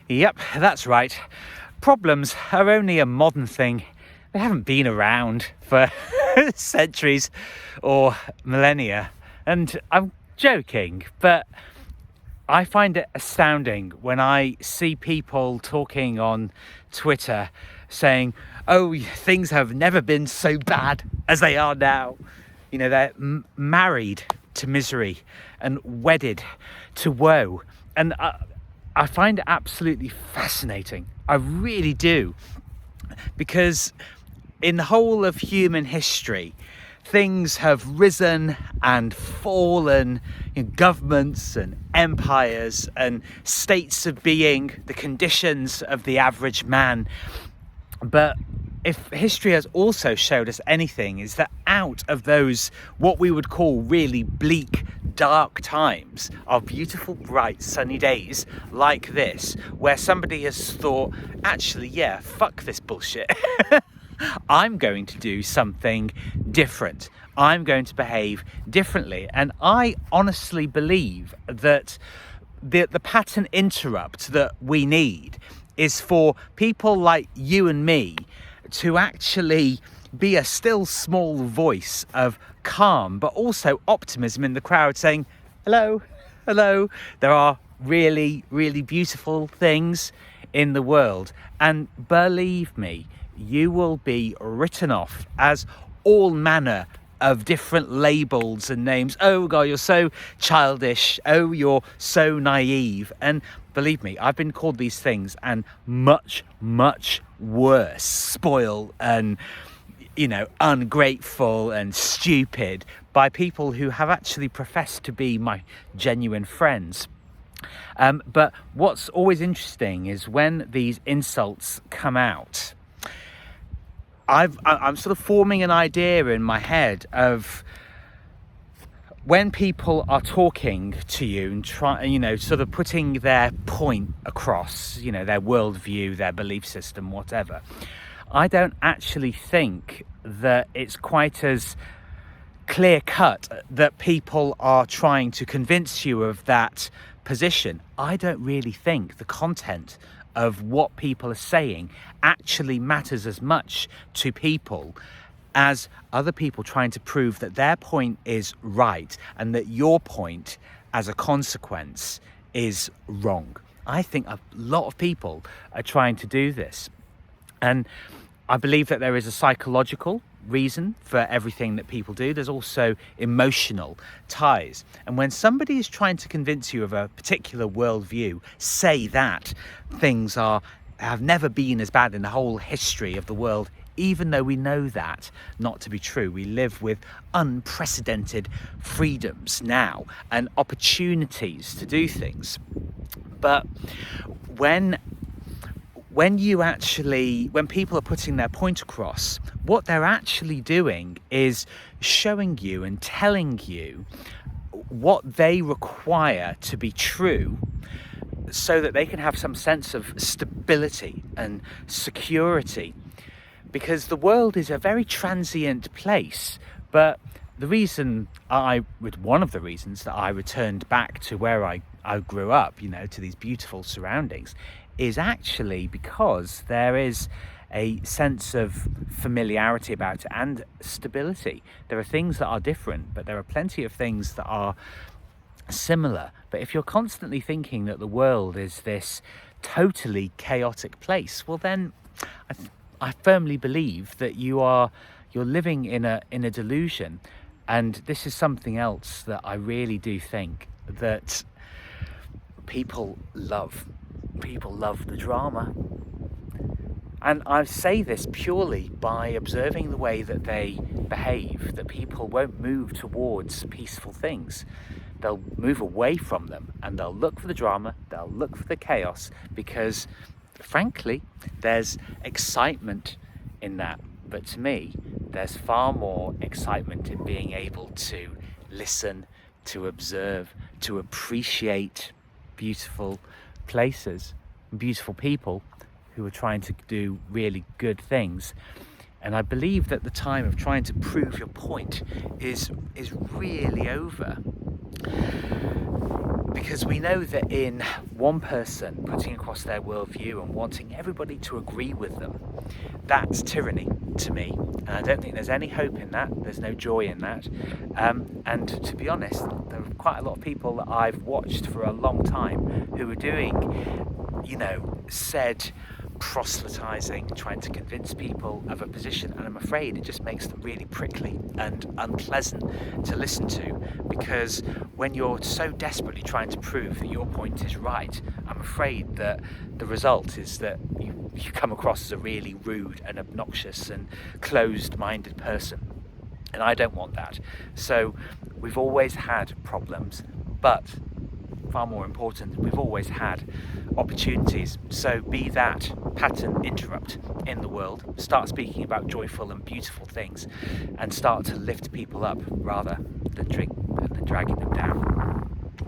Yep, that's right. Problems are only a modern thing. They haven't been around for centuries or millennia. And I'm joking, but I find it astounding when I see people talking on Twitter saying, oh, things have never been so bad as they are now. You know, they're married to misery and wedded to woe. And I find it absolutely fascinating. I really do. Because in the whole of human history, things have risen and fallen in governments and empires and states of being, the conditions of the average man. But if history has also showed us anything, is that out of those what we would call really bleak, dark times are beautiful, bright, sunny days like this, where somebody has thought, actually, yeah, fuck this bullshit. I'm going to do something different. I'm going to behave differently. And I honestly believe that the pattern interrupt that we need is for people like you and me to actually be a still small voice of calm, but also optimism in the crowd, saying, hello, hello, there are really, really beautiful things in the world. And believe me, you will be written off as all manner of different labels and names. Oh God, you're so childish. Oh, you're so naive. And believe me, I've been called these things and much, much worse. Spoiled and, you know, ungrateful and stupid by people who have actually professed to be my genuine friends. But what's always interesting is when these insults come out, I'm sort of forming an idea in my head of when people are talking to you and sort of putting their point across, their worldview, their belief system, whatever. I don't actually think that it's quite as clear cut that people are trying to convince you of that position. I don't really think the content of what people are saying actually matters as much to people as other people trying to prove that their point is right and that your point as a consequence is wrong. I think a lot of people are trying to do this. And I believe that there is a psychological reason for everything that people do. There's also emotional ties. And when somebody is trying to convince you of a particular worldview, say that things have never been as bad in the whole history of the world, even though we know that not to be true. We live with unprecedented freedoms now and opportunities to do things. But when people are putting their point across, what they're actually doing is showing you and telling you what they require to be true so that they can have some sense of stability and security. Because the world is a very transient place, but one of the reasons that I returned back to where I grew up, to these beautiful surroundings, is actually because there is a sense of familiarity about it and stability. There are things that are different, but there are plenty of things that are similar. But if you're constantly thinking that the world is this totally chaotic place, well then I firmly believe that you're living in a delusion. And this is something else that I really do think that people love. People love the drama. And I say this purely by observing the way that they behave, that people won't move towards peaceful things. They'll move away from them and they'll look for the drama, they'll look for the chaos, because frankly, there's excitement in that. But to me, there's far more excitement in being able to listen, to observe, to appreciate beautiful places, beautiful people who are trying to do really good things. And I believe that the time of trying to prove your point is really over. Because we know that in one person putting across their worldview and wanting everybody to agree with them, that's tyranny to me. And I don't think there's any hope in that. There's no joy in that. And to be honest, there are quite a lot of people that I've watched for a long time who are doing, said proselytizing, trying to convince people of a position, and I'm afraid it just makes them really prickly and unpleasant to listen to, because when you're so desperately trying to prove that your point is right, I'm afraid that the result is that you come across as a really rude and obnoxious and closed-minded person, and I don't want that. So we've always had problems, but far more important, we've always had opportunities. So be that pattern interrupt in the world, start speaking about joyful and beautiful things, and start to lift people up rather than dragging them down.